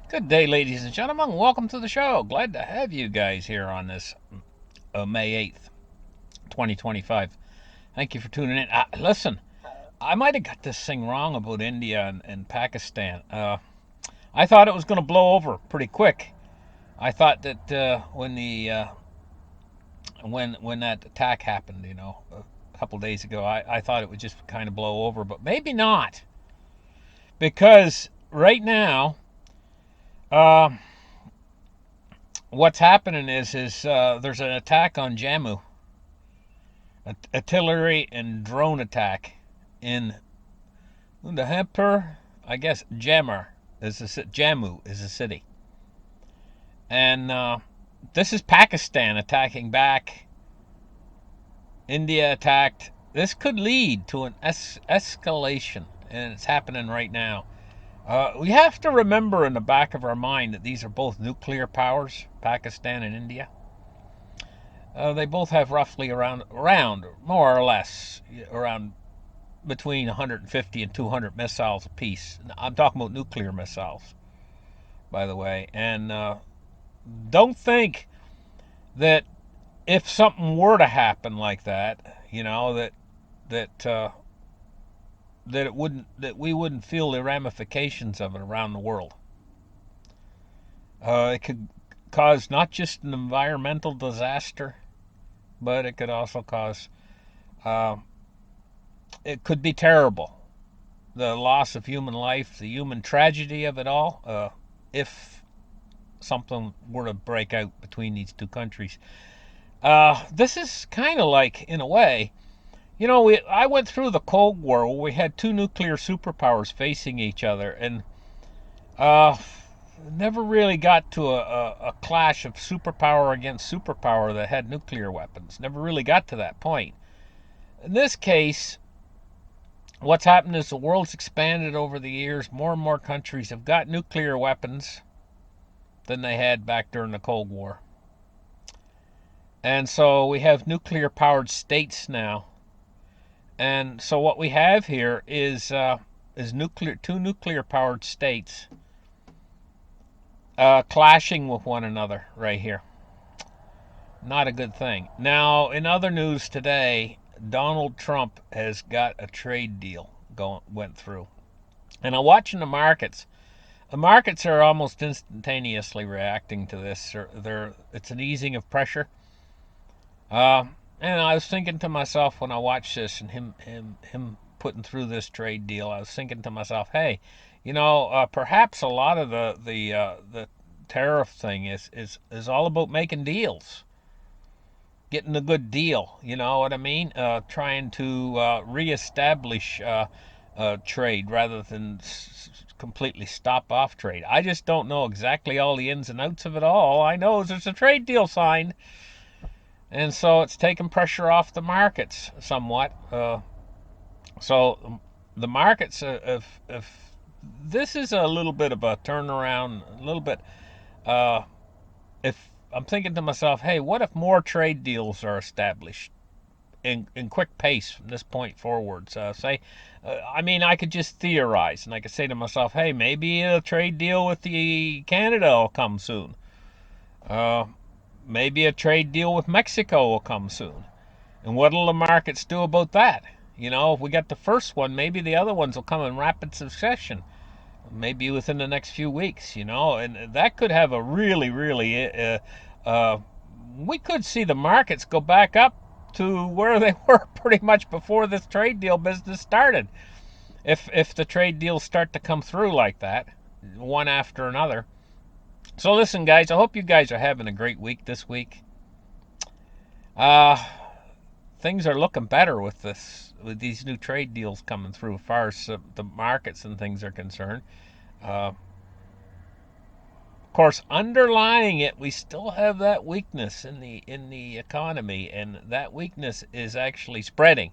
Good day, ladies and gentlemen. Welcome to the show. Glad to have you guys here on this May 8th, 2025. Thank you for tuning in. Listen, I might have got this thing wrong about India and Pakistan. I thought it was going to blow over pretty quick. I thought that when that attack happened, a couple days ago, I thought it would just kind of blow over, but maybe not. Because right now, uh, what's happening is there's an attack on Jammu, artillery and drone attack in Undhampur. I guess Jammu is a city, and this is Pakistan attacking back. India attacked. This could lead to an escalation, and it's happening right now. We have to remember in the back of our mind that these are both nuclear powers, Pakistan and India. They both have roughly around more or less around between 150 and 200 missiles apiece. I'm talking about nuclear missiles, by the way. And don't think that if something were to happen like that, that that we wouldn't feel the ramifications of it around the world. It could cause not just an environmental disaster, but it could also cause. Uh, it could be terrible. The loss of human life, the human tragedy of it all, if something were to break out between these two countries. This is kind of like, in a way, I went through the Cold War where we had two nuclear superpowers facing each other, and uh, never really got to a clash of superpower against superpower that had nuclear weapons. Never really got to that point. In this case, what's happened is the world's expanded over the years. More and more countries have got nuclear weapons than they had back during the Cold War. And so we have nuclear powered states now. And so what we have here is two nuclear powered states clashing with one another right here. Not a good thing. Now, in other news today, Donald Trump has got a trade deal went through. And I'm watching the markets. The markets are almost instantaneously reacting to this. It's an easing of pressure. And I was thinking to myself when I watched this and him putting through this trade deal, I was thinking to myself, hey, perhaps a lot of the tariff thing is all about making deals, getting a good deal. You know what I mean? Trying to reestablish trade rather than completely stop off trade. I just don't know exactly all the ins and outs of it all. I know there's a trade deal signed, and so it's taken pressure off the markets somewhat. So the markets, if this is a little bit of a turnaround, a little bit. If I'm thinking to myself, hey, what if more trade deals are established in quick pace from this point forwards? I could just theorize, and I could say to myself, hey, maybe a trade deal with the Canada will come soon. Uh, Maybe a trade deal with Mexico will come soon. And what'll the markets do about that? If we got the first one, maybe the other ones will come in rapid succession. Maybe within the next few weeks, and that could have a really, really, we could see the markets go back up to where they were pretty much before this trade deal business started. If the trade deals start to come through like that, one after another. So listen, guys, I hope you guys are having a great week this week. Uh, Things are looking better with with these new trade deals coming through, as far as the markets and things are concerned. Of course, underlying it, we still have that weakness in the economy, and that weakness is actually spreading.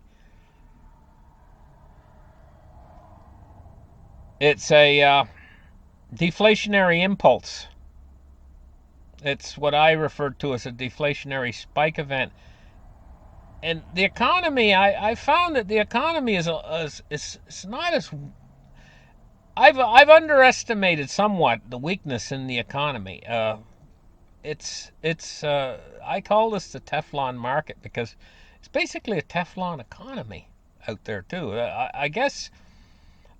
It's a deflationary impulse. It's what I refer to as a deflationary spike event. And the economy, I found that the economy is not as I've underestimated somewhat the weakness in the economy. It's I call this the Teflon market because it's basically a Teflon economy out there too. I guess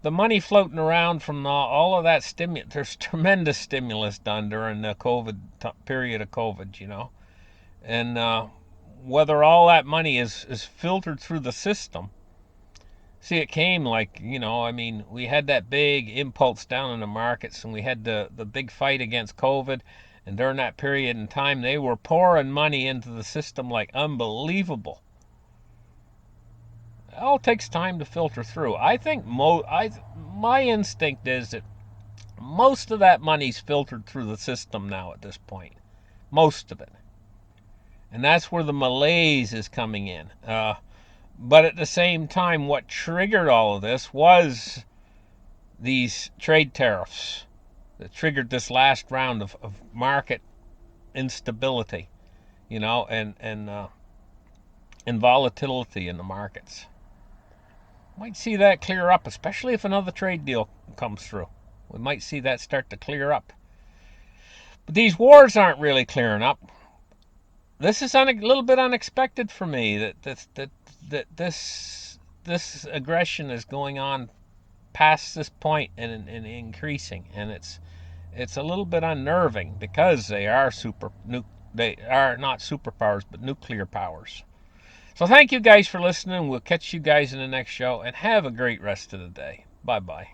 the money floating around from all of that stimulus, there's tremendous stimulus done during the COVID period of COVID, and whether all that money is filtered through the system. See, it came like, I mean, we had that big impulse down in the markets and we had the big fight against COVID. And during that period in time, they were pouring money into the system like unbelievable. It all takes time to filter through. I think my instinct is that most of that money's filtered through the system now at this point. Most of it. And that's where the malaise is coming in. But at the same time, what triggered all of this was these trade tariffs that triggered this last round of market instability, and volatility in the markets. Might see that clear up, especially if another trade deal comes through. We might see that start to clear up. But these wars aren't really clearing up. This is a little bit unexpected for me that this aggression is going on past this point and increasing, and it's a little bit unnerving because they are they are not superpowers but nuclear powers. So thank you guys for listening. We'll catch you guys in the next show and have a great rest of the day. Bye bye.